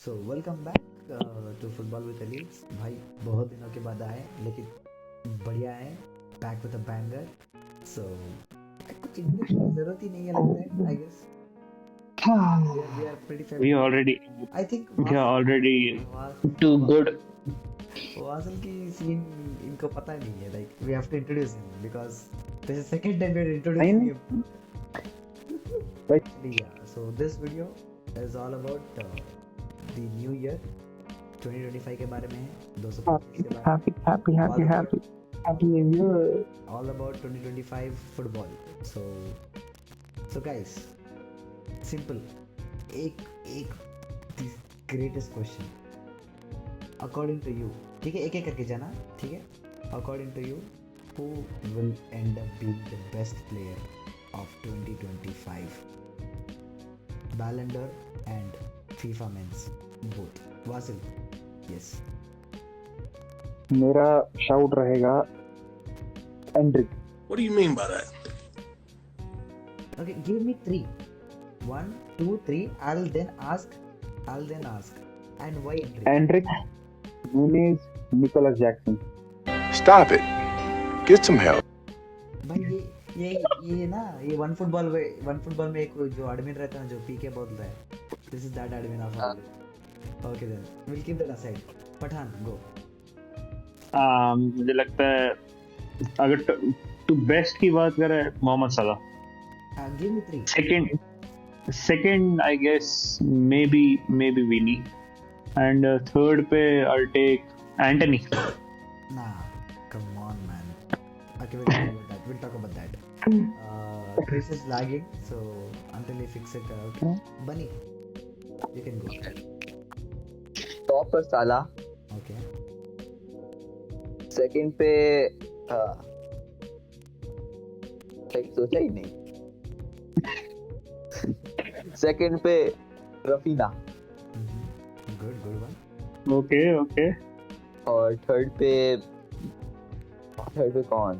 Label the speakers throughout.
Speaker 1: So welcome back to football with Alis. भाई बहुत दिनों के बाद आए लेकिन बढ़िया है। Back with a banger. So कुछ इंग्लिश की जरूरत ही नहीं है लगता है I guess. We are pretty
Speaker 2: We
Speaker 1: famous.
Speaker 2: already
Speaker 1: I think
Speaker 2: we are already too good.
Speaker 1: वासिल की सीन इनको पता नहीं है। Like we have to introduce him because this is second time we are
Speaker 2: I
Speaker 1: introducing
Speaker 2: know.
Speaker 1: Him.
Speaker 2: But
Speaker 1: Yeah, so this video is all about the new year 2025 के बारे में है, 225 के बारे में, all about
Speaker 2: happy New Year.
Speaker 1: all about 2025 football. So guys, simple. एक एक the greatest question. According to you, ठीक है, एक एक करके जाना, ठीक है? According to you, who will end up being the best player of 2025? Ballon d'Or and FIFA Men's both. Vasil, yes.
Speaker 2: मेरा शाउट रहेगा Anrich.
Speaker 3: What do you mean by that?
Speaker 1: Okay, give me three. One, two, three. I'll then ask. And why Endrick?
Speaker 2: Anrich, नुनेज, Nicholas Jackson.
Speaker 3: Stop it. Get some help.
Speaker 1: भाई ये ना ये one football में एक जो admin रहता है ना, जो पीके बोलता है, this is that admin of okay then will keep that aside. Pathan go.
Speaker 2: मुझे लगता है अगर तू बेस्ट की बात करे Mohamed Salah.
Speaker 1: Give me three.
Speaker 2: Second I guess maybe Vini. And third पे I'll take Antony.
Speaker 1: Nah, come on, man. Okay, we'll talk about that. Chris is lagging, so until he fix it out. Bunny, you can go.
Speaker 4: Top पर साला,
Speaker 1: Okay.
Speaker 4: Second पे कहीं सोचा ही नहीं. Second पे Raphinha
Speaker 1: Good one.
Speaker 2: Okay.
Speaker 4: और third पे कौन?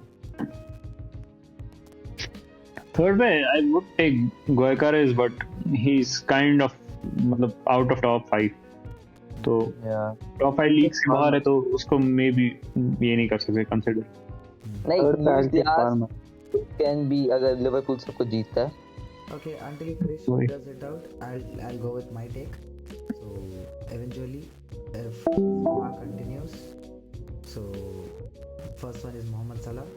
Speaker 2: थर्ड पे I would take Gyokeres, but he is kind of मतलब आउट ऑफ टॉप 5. तो टॉप 5 लीग से बाहर है, तो उसको मे बी ये नहीं कर सकते कंसिडर.
Speaker 4: नहीं, कैन बी अगर लिवरपूल सबको जीतता है.
Speaker 1: Okay, until Chris
Speaker 2: Sorry.
Speaker 1: does it out, I'll go with my take. So eventually, if Salah continues, so first one is Mohamed Salah.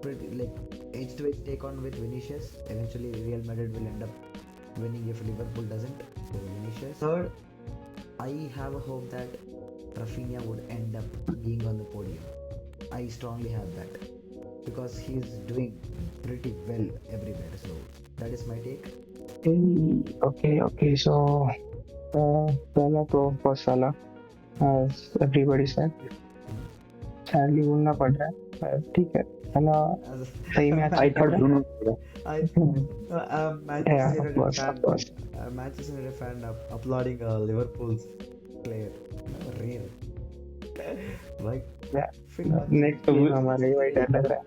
Speaker 1: Pretty like edge to edge take on with Vinicius. Eventually, Real Madrid will end up winning if Liverpool doesn't. So Vinicius. Third, I have a hope that Rafinha would end up being on the podium. I strongly have that because he's doing pretty well everywhere. So that is my take.
Speaker 5: Okay. So, Salah तो for Salah, as everybody said, sadly बोलना पड़ रहा है. ठीक है, Salah
Speaker 1: As
Speaker 5: सही match.
Speaker 2: I thought Bruno.
Speaker 1: I
Speaker 5: Yeah, of course.
Speaker 1: Manchester United fan applauding Liverpool's player. Real. Like
Speaker 5: Yeah. Next
Speaker 1: Phil
Speaker 5: game हमारे वही डर लग रहा है.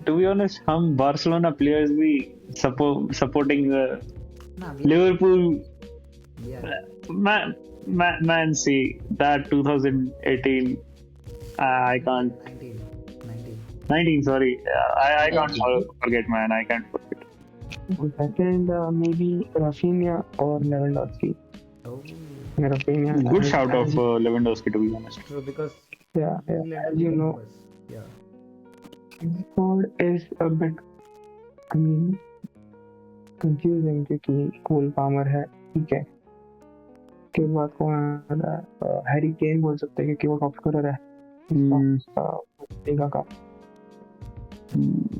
Speaker 2: To be honest, हम बार्सिलोना प्लेयर्स भी supporting
Speaker 1: Nah,
Speaker 2: Liverpool.
Speaker 1: yeah.
Speaker 2: Man, see that 2018. I can't. 19. Sorry, I can't forget, man. I can't forget.
Speaker 5: Second, maybe Rafinha or Lewandowski.
Speaker 1: Oh,
Speaker 5: Rafinha.
Speaker 2: Good shout of Lewandowski, to be honest.
Speaker 1: true because
Speaker 5: Yeah. As you know,
Speaker 1: yeah.
Speaker 5: squad is a bit, confusing क्योंकि Cole Palmer है, ठीक है. के बाद कौन आ रहा है? Harry Kane बोल सकते हैं क्योंकि वो टॉप स्कोरर है लीगा का.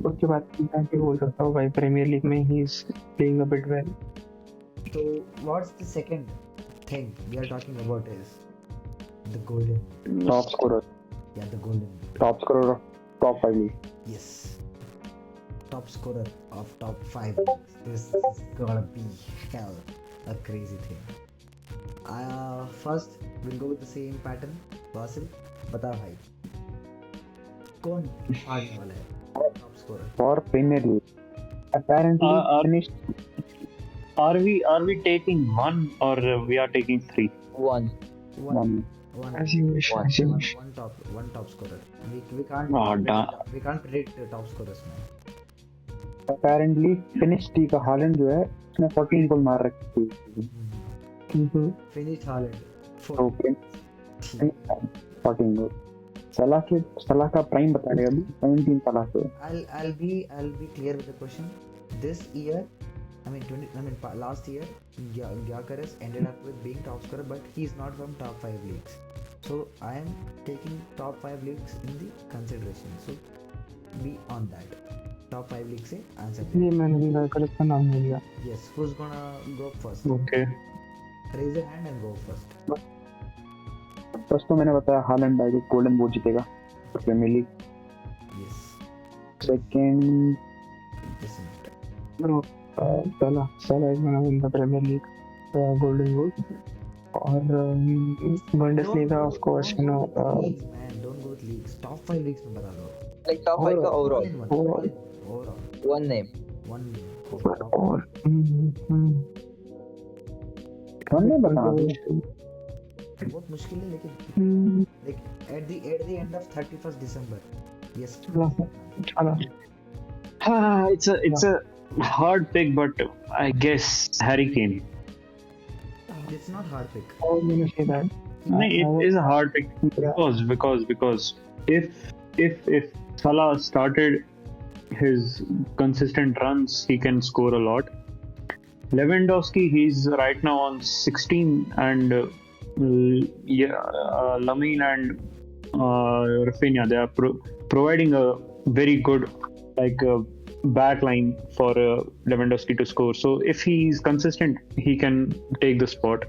Speaker 5: उसके बाद मैं बोल सकता हूँ भाई प्रीमियर लीग में he is playing a bit well.
Speaker 1: So what's the second thing we are talking about is the golden.
Speaker 2: Top scorer.
Speaker 1: Yeah, the golden.
Speaker 2: Top scorer of top 5 league.
Speaker 1: Yes. Top scorer of top 5. This is gonna be hell a crazy thing. First, we'll go with the same pattern. Vasil, बता भाई कौन आने वाला है top scorer?
Speaker 5: For Premier League, apparently
Speaker 2: Uh, uh,
Speaker 5: finished
Speaker 2: Are we taking one or we are taking three?
Speaker 4: One.
Speaker 1: One.
Speaker 5: As you wish.
Speaker 4: One.
Speaker 5: As you wish.
Speaker 1: One top scorer. We can't we can't predict the top scorers, man.
Speaker 6: Apparently finish T का Holland जो है उसने 14 गोल मार रखे थे।
Speaker 1: Finished Haaland.
Speaker 6: तो 14 गोल। सलाह का प्राइम बता रहे अभी 17 सलाह से।
Speaker 1: I'll be clear with the question. This year, last year, Gyökeres ended up with being top scorer, but he's not from top 5 leagues. So I am taking top 5 leagues in the consideration. So be on that. Top 5 leagues से answer.
Speaker 5: ये मैंने भी Gyökeres का नाम ले लिया।
Speaker 1: Yes. Who's gonna go first?
Speaker 2: Okay.
Speaker 1: Raise your hand and go first.
Speaker 6: बस तो मैंने बताया हालैंड डायरेक्ट गोल्डन बूट जीतेगा Premier League.
Speaker 1: Yes.
Speaker 6: Second
Speaker 1: Just a minute.
Speaker 5: No, Salah is gonna win the Premier League Golden Boot और Bundesliga of course you know
Speaker 1: Leagues, man. Don't go with leagues. Top 5 leagues में बता दो.
Speaker 4: Like top 5 का overall.
Speaker 1: Overall.
Speaker 4: One name.
Speaker 1: One name.
Speaker 5: और
Speaker 6: हमने बताया
Speaker 1: बहुत मुश्किल है लेकिन like at the end of 31st December. Yes.
Speaker 2: It's a hard pick, but I guess Harry Kane.
Speaker 1: It's not hard pick.
Speaker 5: I'm gonna say that.
Speaker 2: No, it is a hard pick because if Salah started his consistent runs, he can score a lot. Lewandowski, he's right now on 16, and Lamine and Rafinha, they are providing a very good back line for Lewandowski to score. So if he is consistent, he can take the spot.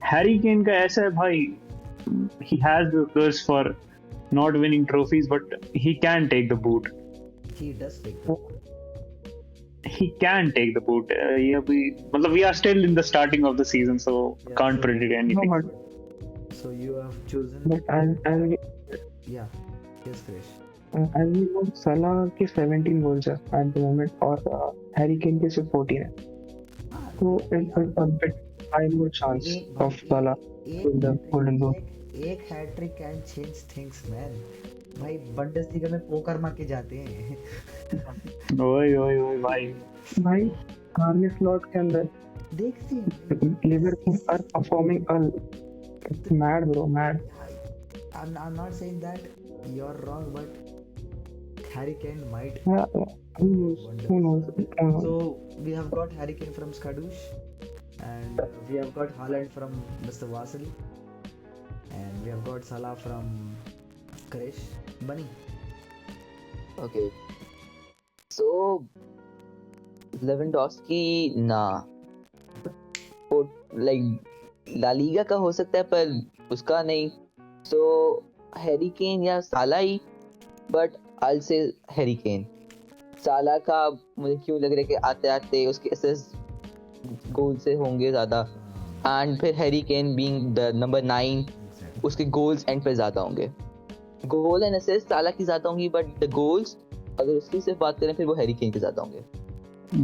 Speaker 2: Harry Kane का ऐसा है भाई, he has the curse for not winning trophies, but he can take the boot.
Speaker 1: He does take the
Speaker 2: He can take the boot. We are still in the starting of the season, so
Speaker 1: Yeah,
Speaker 2: can't
Speaker 1: so-
Speaker 2: predict anything.
Speaker 5: No, but
Speaker 1: So you have chosen.
Speaker 5: I'll
Speaker 1: Yeah. Yes, Krish.
Speaker 5: as we know Salah के 17 goals है at the moment और Harry Kane के सिर्फ 14 है तो it's a bit high more chance of Salah with the golden boot.
Speaker 1: एक hat-trick can change things man भाई Bundesliga में पोकर मार के जाते हैं
Speaker 2: ओए भाई
Speaker 5: भाई आर्ने स्लॉट के अंदर
Speaker 1: देखते हैं
Speaker 5: Liverpool are performing it's mad bro mad.
Speaker 1: I'm not saying that you're wrong but Harry Kane might
Speaker 5: Who knows
Speaker 1: so we have got Harry Kane from Skadoosh and we have got Haaland from Mr. Vasil and we have got Salah from Krish Bunny.
Speaker 4: Okay. So Lewandowski La Liga का हो सकता है पर उसका नहीं. So Harry Kane या Salah he, but I'll say Harry Kane. Salah का मुझे क्यों लग रहा है कि आते आते उसके असिस्ट गोल से होंगे ज़्यादा and फिर Harry Kane being the number 9 उसके गोल्स एंड पे ज़्यादा होंगे. गोल एंड असिस्ट साला की ज़्यादा होंगी but the goals अगर उसकी सिर्फ बात करें फिर वो Harry Kane के ज़्यादा होंगे.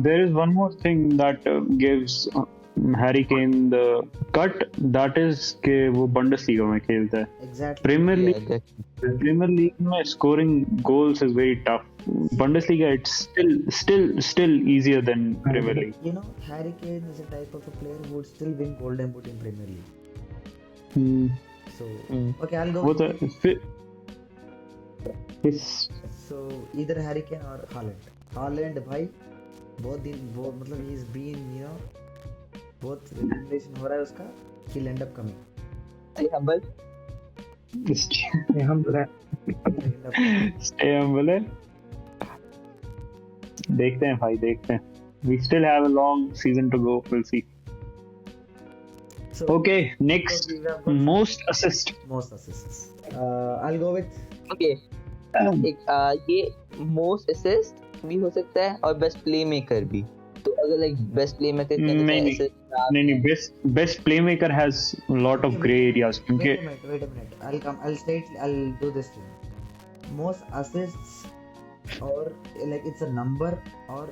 Speaker 2: There is one more thing that gives Harry Kane the cut, that is कि वो Bundesliga में खेलता है.
Speaker 1: Exactly.
Speaker 2: Premier League में scoring goals is very tough. Bundesliga it's still easier than Premier League.
Speaker 1: You know, Harry Kane is a type of a player who would still win Golden Boot in Premier League. So, okay, I'll go.
Speaker 2: वो तो
Speaker 1: So, either Harry Kane or Haaland. Haaland भाई बहुत मतलब he's been you know बहुत recognition हो रहा है उसका. He'll end up coming.
Speaker 4: Stay humble.
Speaker 5: हम
Speaker 2: Stay humble है. देखते हैं भाई देखते हैं. We still have a long season to go. We'll see.
Speaker 1: So,
Speaker 2: Okay, next
Speaker 1: so we have got
Speaker 2: most assist.
Speaker 1: most assists. I'll go with
Speaker 4: Okay. ये most assist भी हो सकता है और बेस्ट प्ले मेकर भी. तो अगर बेस्ट प्ले मेकर
Speaker 2: नहीं best playmaker has a lot of gray areas क्योंकि
Speaker 1: wait a minute. I'll do this to you. Most assists or it's a number or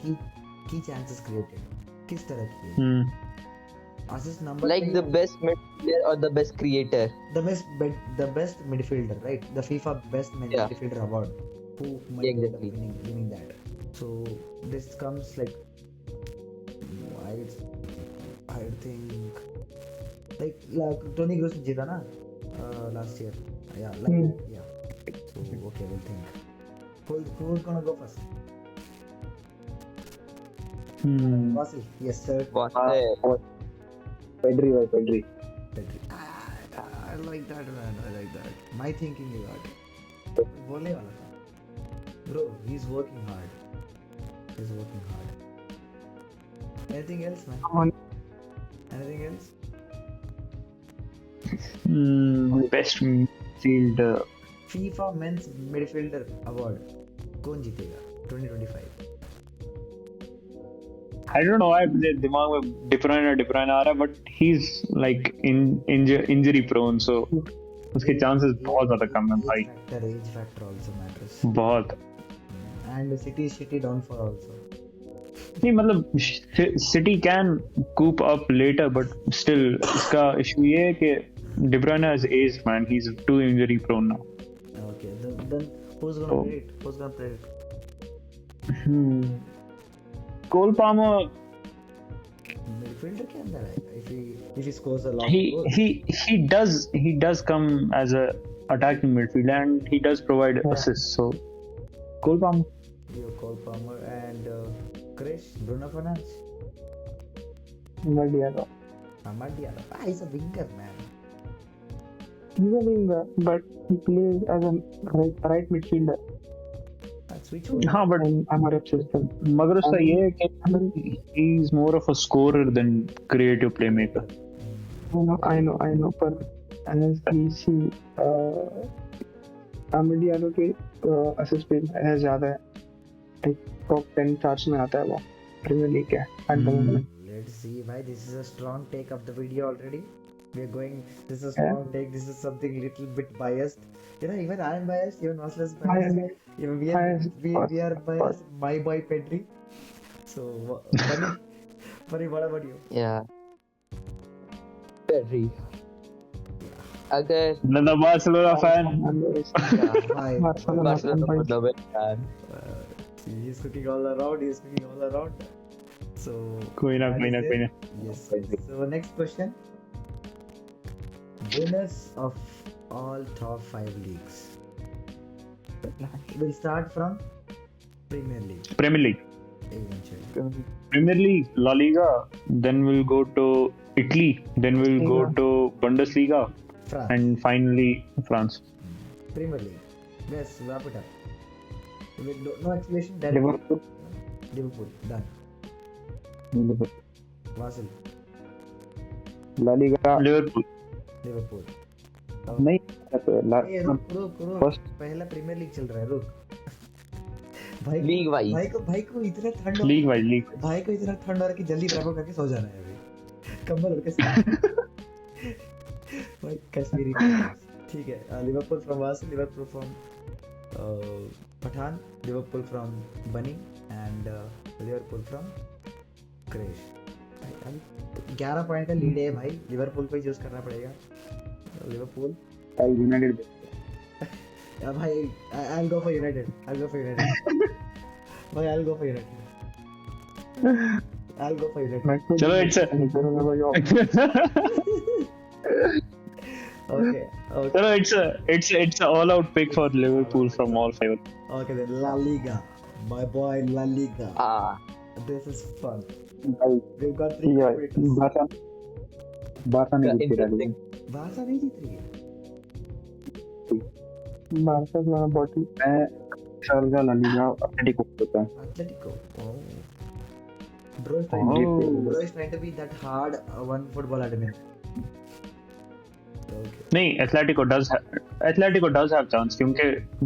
Speaker 1: key chances created. किस तरह की है? assist number
Speaker 4: Like
Speaker 1: पे
Speaker 4: the best midfielder or the best creator.
Speaker 1: the best midfielder, right? The FIFA best
Speaker 4: Yeah.
Speaker 1: midfielder award. Who might end up
Speaker 4: Exactly.
Speaker 1: winning that? So this comes like I think like Tony Kroos जीता ना last year. Yeah, like that, yeah. So okay, we'll think. Who's gonna go first? Vasil. Yes, sir.
Speaker 4: What
Speaker 6: Pedri by Pedri.
Speaker 1: I like that, man. I like that. My thinking is that. बोलने वाला था. Bro, he's working hard. Anything else, man? Anything else?
Speaker 2: Best midfielder.
Speaker 1: FIFA Men's Midfielder Award कौन जीतेगा 2025?
Speaker 2: I don't know why मेरे दिमाग में De Bruyne आ रहा है, but he's like injury prone, so उसके chances बहुत ज़्यादा कम है भाई.
Speaker 1: Age factor also matters.
Speaker 2: बहुत.
Speaker 1: And City downfall also.
Speaker 2: नहीं मतलब City can coop up later, but still इसका issue ये है कि De Bruyne is aged, man. He's too injury prone now.
Speaker 1: Okay, then who's gonna play it?
Speaker 2: Cole Palmer,
Speaker 1: Midfielder के अंदर है. If he scores a lot of goals.
Speaker 2: he does come as a attacking midfielder and he does provide assists. So Cole Palmer.
Speaker 1: Cole Palmer and Krish, Bruno Fernandes.
Speaker 6: Amad Diallo.
Speaker 1: He's a winger, man.
Speaker 6: He's a winger, but he plays as a right midfielder.
Speaker 1: Switch
Speaker 2: हाँ, but
Speaker 6: हमारे system.
Speaker 2: मगर उसका ये है कि he's more of a scorer than creative playmaker.
Speaker 6: I know, but as we see, Amad Diallo के assist पे ज़्यादा है. Top 10 charts में आता है वो. Premier League है at the moment.
Speaker 1: Let's see, bhai. This is a strong take of the video already. This is a strong take. This is something little bit biased. Even I am biased. Even Vasil is biased. Even we are biased. My boy Pedri. So, Bunny, what about you?
Speaker 4: Yeah. Pedri. अगर
Speaker 2: Another Barcelona fan.
Speaker 1: Hi.
Speaker 4: Barcelona fan.
Speaker 1: He's cooking all around. So,
Speaker 2: कोई ना.
Speaker 1: yes. So, next question. Winners of all top 5 leagues. We'll start from Premier League. Eventually.
Speaker 2: Premier League, La Liga, then we'll go to Italy, then we'll go to Bundesliga,
Speaker 1: France.
Speaker 2: and finally France.
Speaker 1: Premier League. Yes, wrap it up. With no explanation. Directly. Liverpool. Done. Vasil.
Speaker 6: La Liga.
Speaker 2: Liverpool.
Speaker 6: नहीं
Speaker 1: रुक
Speaker 6: First.
Speaker 1: पहला premiere league चल रहा है. रुक
Speaker 4: League wise.
Speaker 1: भाई को इतना ठंड
Speaker 2: League wise.
Speaker 1: भाई को इतना ठंड हो रहा है कि जल्दी ट्रैवल करके सो जाना है अभी. कंबल ओढ़ के भाई कश्मीरी. ठीक है. Liverpool from Vas, Liverpool from Pathan, Liverpool from Bunny and Liverpool from क्रेश. 11 पॉइंट का लीड है भाई. लिवरपूल को ही चूज करना पड़ेगा. Liverpool
Speaker 6: United.
Speaker 1: भाई I'll go for United. भाई I'll go for United.
Speaker 2: चलो it's a
Speaker 1: Okay.
Speaker 2: चलो it's a all out pick for Liverpool from all 5.
Speaker 1: Okay then, La Liga. My boy La Liga. This is fun. We've got 3 competitors.
Speaker 6: Barca नहीं जीत रहा है.
Speaker 1: Barça नहीं जीत रही है.
Speaker 6: Barca का bottle मैं साल का La Liga एटलेटिको होता है.
Speaker 1: Atletico. Bro is trying to be that hard one football admin. Okay.
Speaker 2: नहीं, Atletico does have chance क्योंकि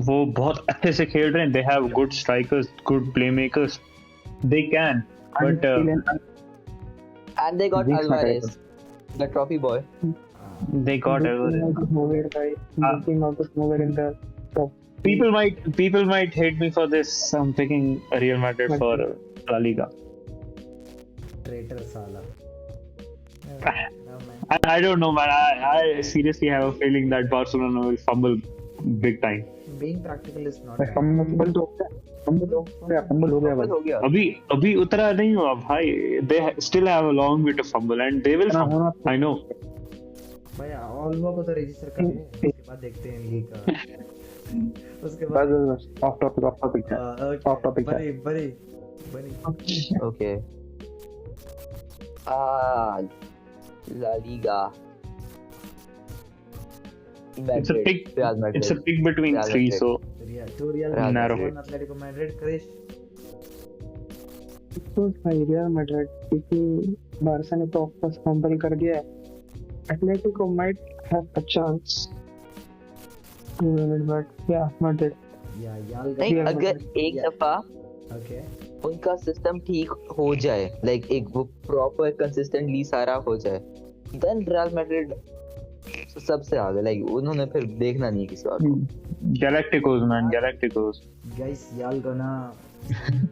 Speaker 2: वो बहुत अच्छे से खेल रहे हैं. They have good strikers, good playmakers. They can, but
Speaker 4: And they got Alvarez, the trophy boy.
Speaker 2: they got Alvarez.
Speaker 6: Nowhere guy looking out of nowhere in the top.
Speaker 2: People might hate me for this. I'm picking Real Madrid for La Liga.
Speaker 1: Trade Hater Salah.
Speaker 2: I don't know, man. I seriously have a feeling that Barcelona will fumble big time.
Speaker 1: Being practical is not right.
Speaker 6: Fumble तो हो गया भाई.
Speaker 4: हो गया.
Speaker 2: अभी उतरा नहीं हुआ भाई. They still have a long way to fumble, and they will fumble. I know.
Speaker 1: भाई ऑल्मो को तो रजिस्टर कर ले, उसके बाद देखते हैं लीग का. उसके बाद
Speaker 6: बस ऑफ टॉपिक off topic.
Speaker 1: बनी.
Speaker 4: Okay. La Liga.
Speaker 2: It's a pick.
Speaker 4: Real Madrid.
Speaker 2: It's a pick between
Speaker 4: Real
Speaker 2: three.
Speaker 4: Madrid.
Speaker 2: So
Speaker 1: Real
Speaker 2: narrow.
Speaker 1: Madrid, Atletico Madrid, Krish.
Speaker 6: तो रियल मैड्रिड क्योंकि बारसा ने तो ऑफ फंबल कर दिया है. Atletico might have a chance to win it, but या Madrid.
Speaker 1: Yeah, Yal.
Speaker 4: नहीं,
Speaker 6: Real
Speaker 4: अगर
Speaker 6: Madrid.
Speaker 4: एक दफा
Speaker 1: Okay.
Speaker 4: उनका सिस्टम ठीक हो जाए, लाइक एक वो प्रॉपर कंसिस्टेंटली सारा हो जाए, देन रियल मैड्रिड सबसे आगे. लाइक उन्होंने फिर देखना नहीं किसी और को.
Speaker 2: Galacticos, man. Galacticos.
Speaker 1: Guys, y'all gonna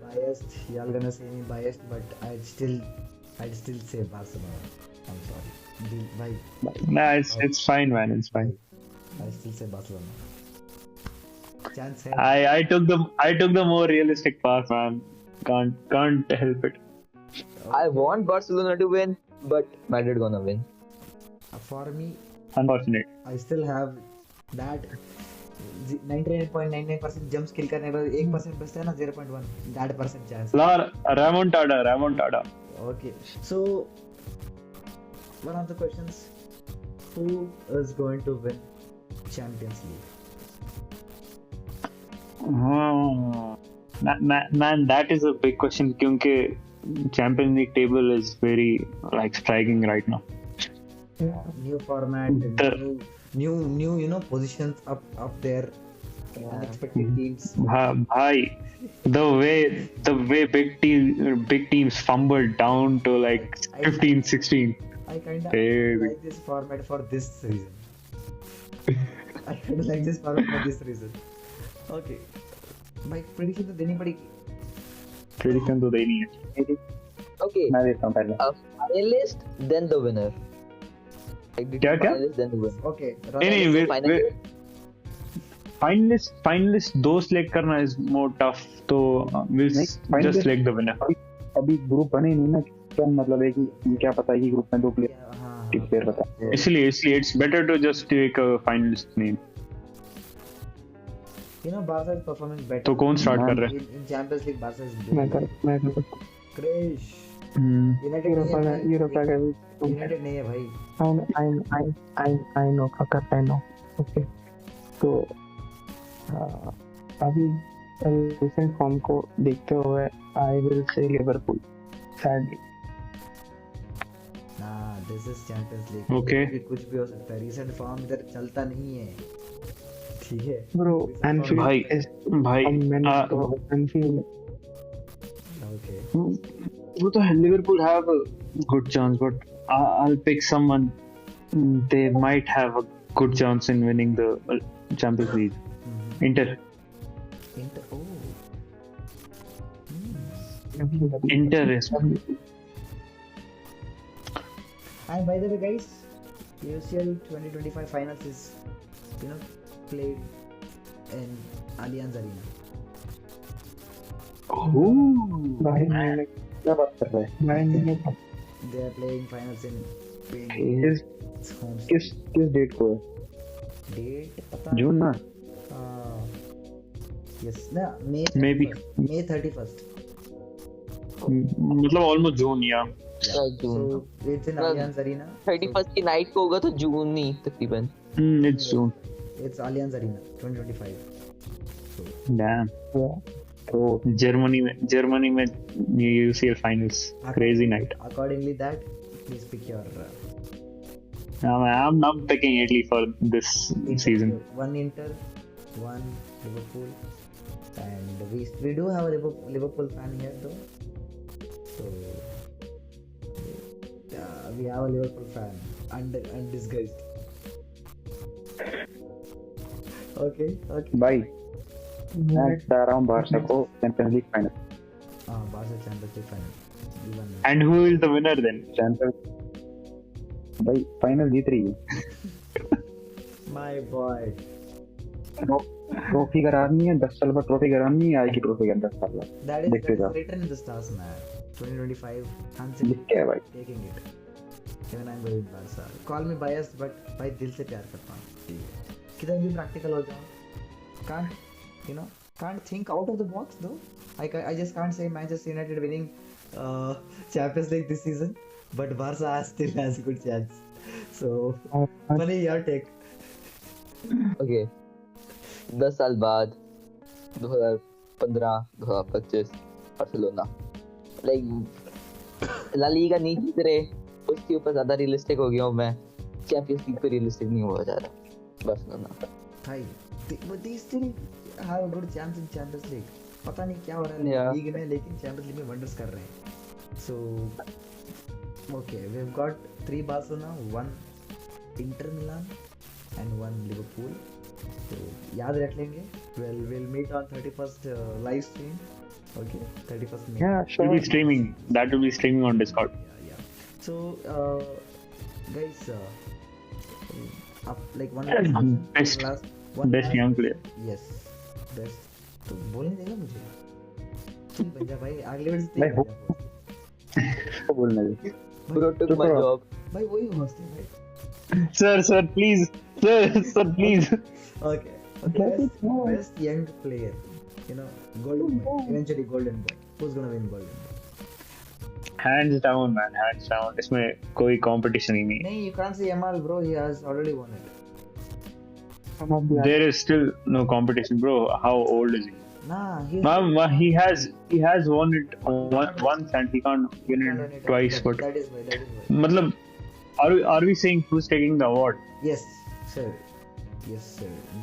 Speaker 1: biased. Y'all gonna say me biased, but I'd still say Barcelona. I'm sorry. Bye.
Speaker 2: Nah, it's fine, man. It's fine.
Speaker 1: I still say Barcelona. Chance है.
Speaker 2: I took the more realistic path, man. Can't help it.
Speaker 4: I want Barcelona to win, but Madrid gonna win.
Speaker 1: For me,
Speaker 2: Unfortunate.
Speaker 1: I still have that 99.99% jump skill करने पर 1% बचता है ना, 0.1 that percent chance.
Speaker 2: Remontada.
Speaker 1: Okay, so one of the questions: who is going to win Champions League?
Speaker 2: Man, that is a big question क्योंकि Champions League table is very like striking right now.
Speaker 1: New format,
Speaker 2: The-
Speaker 1: new you know positions up there, unexpected teams.
Speaker 2: Bhai, the way big teams fumbled down to like 15, 16.
Speaker 1: I kind of
Speaker 2: Hey.
Speaker 1: like this format for this reason. I kind of like this format for this reason. Okay, भाई prediction तो देनी पड़ेगी.
Speaker 2: Prediction तो देनी है.
Speaker 4: Okay,
Speaker 6: मैं देता हूँ पहले.
Speaker 4: a finalist, then the winner. Like,
Speaker 2: क्या?
Speaker 4: finalist, then the winner.
Speaker 1: Okay,
Speaker 2: नहीं,
Speaker 4: Finalist.
Speaker 2: finalist दो select करना is more tough. तो we'll
Speaker 6: नहीं,
Speaker 2: just
Speaker 6: finalist-
Speaker 2: select the winner.
Speaker 6: अभी ग्रुप बने नहीं ना, क्या मतलब है कि क्या पता है कि ग्रुप में 2 प्लेयर
Speaker 1: हाँ,
Speaker 6: टीम प्लेयर बता.
Speaker 2: इसलिए it's better to just take a finalist name.
Speaker 1: you know Barca is performing better.
Speaker 2: तो कौन start कर रहा है?
Speaker 1: in Champions League Barca is
Speaker 6: मैं
Speaker 1: doing
Speaker 6: कर
Speaker 1: Krish.
Speaker 2: Hmm.
Speaker 1: United
Speaker 6: यूरोपा का भी.
Speaker 1: United नहीं है भाई.
Speaker 6: I know फकत I know. Okay. तो अभी रिसेंट फॉर्म को देखते हुए I will say Liverpool. Sadly.
Speaker 1: Nah, this is Champions League.
Speaker 2: Okay.
Speaker 1: कुछ भी हो सकता है. Recent form इधर चलता नहीं है. ठीक है.
Speaker 6: Bro, Anfield
Speaker 2: भाई,
Speaker 6: is
Speaker 2: भाई,
Speaker 6: a menace to Anfield.
Speaker 1: Okay.
Speaker 2: वो तो Liverpool have a good chance, but I'll pick someone. They might have a good chance in winning the Champions League. Inter.
Speaker 1: Oh.
Speaker 2: Inter is.
Speaker 1: And by the way, guys, UCL 2025 finals is, played in Allianz Arena.
Speaker 6: भाई मैंने क्या बात कर रहा है भाई मैंने
Speaker 1: They are playing finals in Spain.
Speaker 6: किस
Speaker 1: It's home
Speaker 6: किस डेट को है?
Speaker 1: date पता
Speaker 2: June ना?
Speaker 1: yes ना May
Speaker 2: Maybe.
Speaker 1: 31st. May 31st.
Speaker 2: मतलब almost June, yeah.
Speaker 4: June.
Speaker 1: So it's in
Speaker 4: Well,
Speaker 1: Allianz Arena.
Speaker 4: 31st की नाइट को होगा तो जून ही तकरीबन.
Speaker 2: It's June.
Speaker 1: It's Allianz Arena 2025.
Speaker 2: Damn.
Speaker 6: तो
Speaker 2: Germany में UCL finals. Crazy night.
Speaker 1: Accordingly, that please pick your.
Speaker 2: I'm not picking Italy for this season.
Speaker 1: One Inter, one Liverpool, and we do have a Liverpool fan here though. So we have a Liverpool fan undisguised. Okay.
Speaker 6: भाई मैं बता रहा हूँ Barça को champions league final.
Speaker 1: Barca Champions League final. even
Speaker 2: And who is the winner then?
Speaker 7: भाई final जीत रही है.
Speaker 1: my boy.
Speaker 7: Trophy करानी है 10 साल बाद, ट्रॉफी करानी है, आएगी ट्रॉफी का 10 साल बाद.
Speaker 1: That is
Speaker 7: देखते जाओ.
Speaker 1: written in the stars, man. 2025, Hansi
Speaker 7: लिख के है भाई.
Speaker 1: taking it. Even I'm going Barca. Call me biased, but भाई दिल से प्यार करता हूँ. किधर भी practical हो जाओ. Can't think out of the box though. I just can't say Manchester United winning Champions League this season, but Barca still has a good chance. So, funny your take.
Speaker 4: Okay 10 साल बाद 2015 2025 Barcelona like La Liga नहीं जीत रहे, उसके ऊपर ज्यादा realistic हो गया हूँ मैं. चैंपियंस लीग पे रियलिस्टिक नहीं हुआ जा रहा बार्सिलोना.
Speaker 1: भाई but they still have a good chance in Champions League. पता नहीं क्या हो रहा है
Speaker 4: Yeah.
Speaker 1: लीग में, लेकिन चैंपियंस लीग में वंडर्स कर रहे हैं. So okay, we've got 3 Barcelona, 1 Inter Milan and 1 Liverpool. So याद रख लेंगे. We'll meet on 31st live stream. Okay, 31st May.
Speaker 6: Yeah,
Speaker 2: Will
Speaker 6: sure.
Speaker 2: be streaming. That will be streaming on Discord.
Speaker 1: Yeah. So guys, up like one
Speaker 2: Best-
Speaker 1: one
Speaker 2: Best young player.
Speaker 1: Yes, best. तो बोलने देगा मुझे. तू बन जा भाई, अगले video से
Speaker 7: मैं हूँ. को बोलना है.
Speaker 4: Bro took my job.
Speaker 1: भाई वही होस्ट है भाई.
Speaker 2: Sir, please. Sir, please.
Speaker 1: Okay. Best young player. Golden boy. Eventually golden boy. Who's gonna win golden boy?
Speaker 2: Hands down, man. Hands down. इसमें कोई competition ही नहीं.
Speaker 1: नहीं, you can't say Yamal, bro. He has already won it.
Speaker 6: Some of the
Speaker 2: There is still no competition, bro. How old is he?
Speaker 1: Nah,
Speaker 2: He has won it once and he can't win it twice. But
Speaker 1: that is why.
Speaker 2: मतलब, are we saying who's taking the award?
Speaker 1: Yes, sir.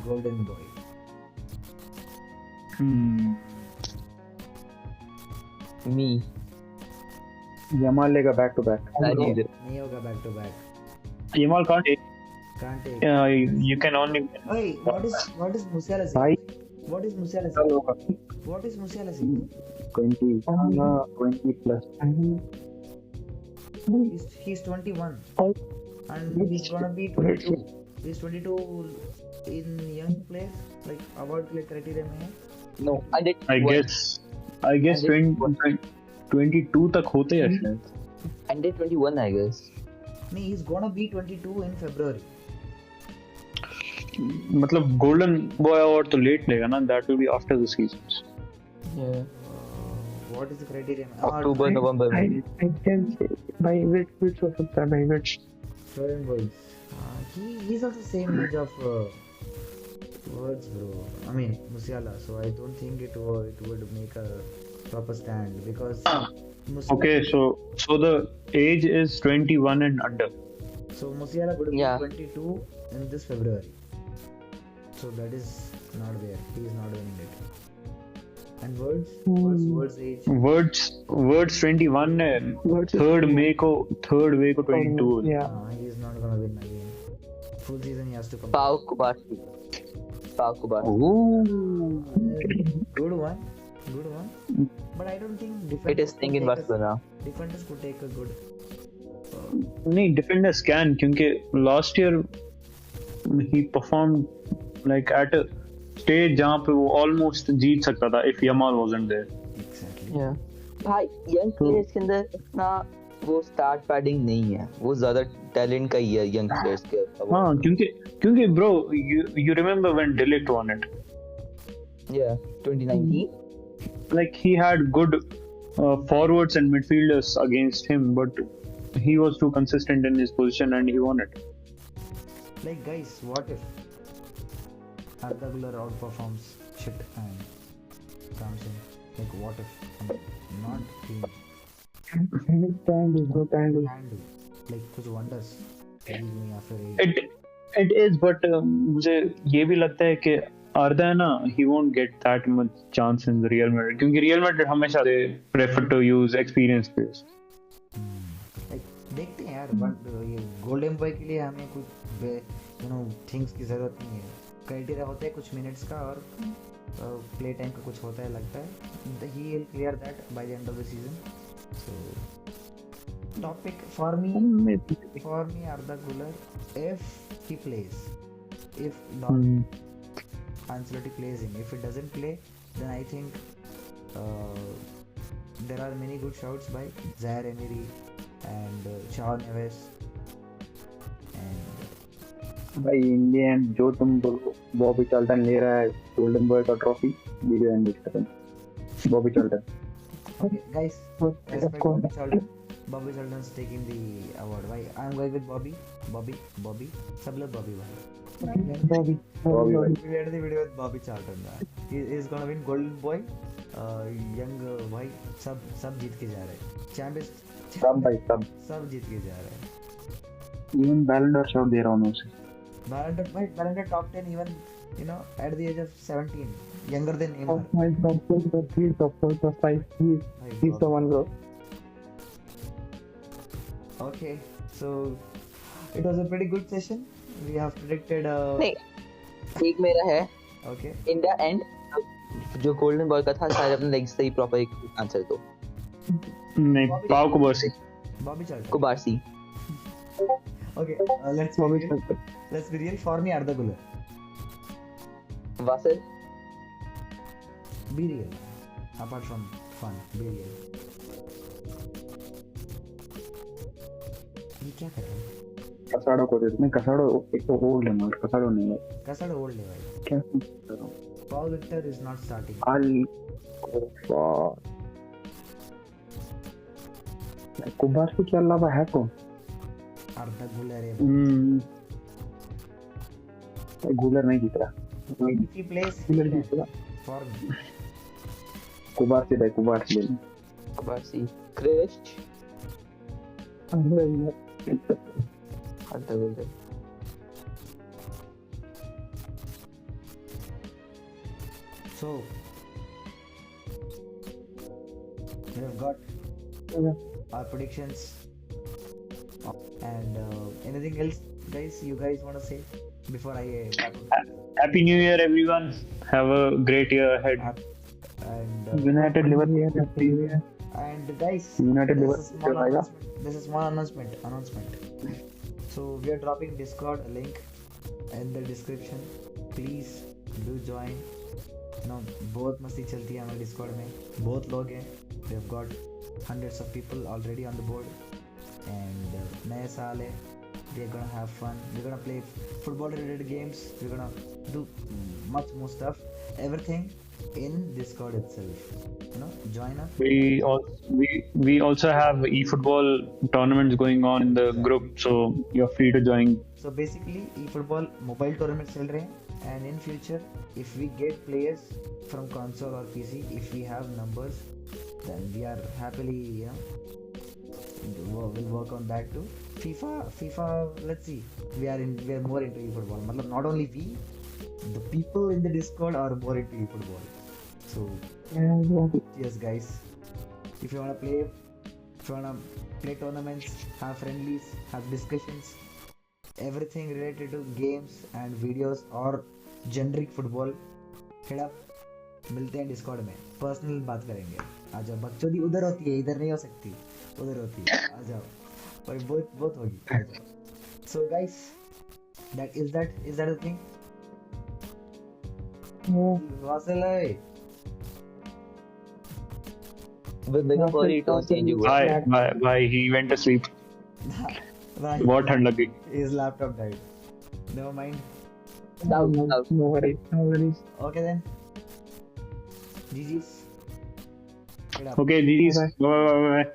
Speaker 1: Golden boy.
Speaker 4: Me
Speaker 7: Yamal लेगा back to back.
Speaker 1: नहीं होगा back to back.
Speaker 2: Yamal can't take.
Speaker 1: Can't take.
Speaker 2: You can only.
Speaker 1: Hey, what is Musiala saying?
Speaker 7: भाई
Speaker 1: What is Musiala
Speaker 7: साल
Speaker 1: saying?
Speaker 7: होगा.
Speaker 1: What is Musiala saying?
Speaker 7: 20 plus.
Speaker 1: He's 21 and he's gonna be 22. He's 22 in young players, like award के लिए criteria में है.
Speaker 4: No
Speaker 2: I guess 22 तक होते हैं शायद.
Speaker 4: Under 21 I guess.
Speaker 1: नहीं, he's gonna be 22 in February.
Speaker 2: मतलब गोल्डन बॉय अवार्ड तो लेट लेगा ना. That will be after the seasons.
Speaker 1: What is the criteria?
Speaker 4: October November
Speaker 6: I
Speaker 4: में.
Speaker 6: can say by which हो सकता है by which.
Speaker 1: Jordan Boys. He's also same age of words, bro. I mean Musiala. So I don't think it would make a proper stand because Musiala,
Speaker 2: Okay, so the age is 21 and under.
Speaker 1: So Musiala would be
Speaker 4: Yeah.
Speaker 1: 22 in this February. So that is not there. He is not winning it. And words age.
Speaker 2: Words 21 है.
Speaker 6: Words is-
Speaker 2: 3rd May को 22.
Speaker 6: Yeah.
Speaker 1: He is not gonna win again. Full season he has to come.
Speaker 4: Pav कुबार्सी.
Speaker 1: Good one. But I don't think
Speaker 4: It
Speaker 1: defenders
Speaker 4: is thing in Barcelona.
Speaker 1: Defenders could take a good.
Speaker 2: नहीं, defenders can क्योंकि last year he performed like at a stage जहाँ पे वो almost जीत सकता था if Yamal wasn't there.
Speaker 1: Exactly.
Speaker 4: भाई young players के अंदर इतना वो स्टार्ट पैडिंग नहीं है, वो ज्यादा टैलेंट का ही है यंग प्लेयर्स के.
Speaker 2: हाँ, क्योंकि bro, you remember when De Ligt won it?
Speaker 4: Yeah, 2019.
Speaker 2: Like he had good forwards and midfielders against him, but he was too consistent in his position and he won it.
Speaker 1: Like guys, what if Arda Güler outperforms shit and comes in? Like what if? Not team
Speaker 6: Can do.
Speaker 1: can do. Like कुछ wonders. League में या फिर
Speaker 2: It is, but मुझे ये भी लगता है कि Arda है ना, he won't get that much chance in the Real Madrid क्योंकि Real Madrid हमेशा they prefer to use experienced players.
Speaker 1: like देखते हैं यार. बट ये गोल्डन बॉय के लिए हमें कुछ थिंग्स की जरूरत नहीं है. क्राइटेरिया होता है कुछ मिनट्स का और प्ले टाइम का कुछ होता है लगता है. He will clear that by the end of the season. So topic for me
Speaker 2: Maybe.
Speaker 1: Arda Güler, if he plays, if not Ancelotti plays him, if it doesn't play, then I think there are many good shouts by Zaire Emery and Shaw Neves and
Speaker 7: भाई Indian जो तुम बोलो Bobby Charlton ले रहा है golden boy का trophy video and खत्म Bobby Charlton
Speaker 1: okay, guys, respect Bobby Charlton. Bobby Charlton's taking the award. Why? I'm going with Bobby. सब लोग Bobby भाई.
Speaker 6: Bobby.
Speaker 1: We had the video with Bobby Charlton. He is gonna win Golden Boy. Young भाई सब जीत के जा रहे हैं. Champions
Speaker 7: सब भाई
Speaker 1: सब जीत के जा रहे हैं.
Speaker 7: इवन बैलन डॉर शॉट दे रहा हूं मैं उसे
Speaker 1: Ballon d'Or top 10 even, you know, at the age of 17, younger than Neymar.
Speaker 6: Top 5, he's top 4, top 5. He's the one, bro.
Speaker 1: Okay, so it was a pretty good session. We have predicted.
Speaker 4: नहीं, एक मेरा है
Speaker 1: Okay.
Speaker 4: In the end जो golden boy का था शायद अपने legs से ही प्रॉपर एक आंसर दो
Speaker 2: नहीं पाव को bossy
Speaker 1: Bobby Charlton.
Speaker 4: कुबारसी
Speaker 1: Okay, let's be real. For me, Arda Güler.
Speaker 4: Vassal
Speaker 1: Be real. Apart from fun, be real. ये क्या कर रहा है?
Speaker 7: कसाड़ो को दे नहीं कसाड़ो एक तो ओल्ड है मगर कसाड़ो नहीं है
Speaker 1: Casado old है भाई.
Speaker 7: क्या
Speaker 1: Paul Victor is not starting.
Speaker 7: अल कुबार से क्या अलावा है कौन
Speaker 1: Arda Güler है.
Speaker 7: गूलर नहीं जीत रहा
Speaker 1: If he plays,
Speaker 6: Güler जीत रहा.
Speaker 1: for me.
Speaker 7: कुबार से भाई कुबार से
Speaker 4: कुबारसी Christ
Speaker 6: Arda Güler.
Speaker 4: Arda golden
Speaker 1: So we have got our predictions. And anything else, guys? You guys want to say before I
Speaker 2: Happy New Year everyone, have a great year ahead.
Speaker 1: and
Speaker 7: United Liverpool
Speaker 1: and guys,
Speaker 7: United
Speaker 1: this
Speaker 7: Liverpool
Speaker 1: is small
Speaker 7: आएगा।
Speaker 1: announcement. This is small announcement. So we are dropping Discord link in the description. Please do join. You know, बहुत मस्ती चलती है हमारे Discord में. बहुत लोग हैं. We have got hundreds of people already on the board. And नए साल है. We are gonna have fun. We're gonna play football related games. We're gonna do much more stuff. Everything in Discord itself. You know, join us.
Speaker 2: We also have eFootball tournaments going on in the group, so you're free to join.
Speaker 1: So basically, eFootball mobile tournaments चल रहे हैं, and in future, if we get players from console or PC, if we have numbers, then we are happily, you know, we'll work on that too. FIFA, let's see. We are more into eFootball. मतलब not only we, the people in the Discord are more into eFootball. So cheers, guys. If you wanna play tournaments, have friendlies, have discussions, everything related to games and videos or generic football, hit up. मिलते हैं Discord में, personal बात करेंगे. आ जाओ, बकचोदी उधर होती है, इधर नहीं हो सकती, उधर होती है. आ जाओ, पर बहुत होगी. आ जाओ. So guys, is that the thing? Vassal है.
Speaker 4: बंदे का बॉडी टोन चेंज हुआ
Speaker 2: Bye. He went to sleep.
Speaker 1: Right.
Speaker 2: बहुत ठंड लगी.
Speaker 1: His laptop died. Never mind.
Speaker 6: No worries.
Speaker 1: Okay then. GG's. Hit up.
Speaker 2: Okay, GG's. Bye.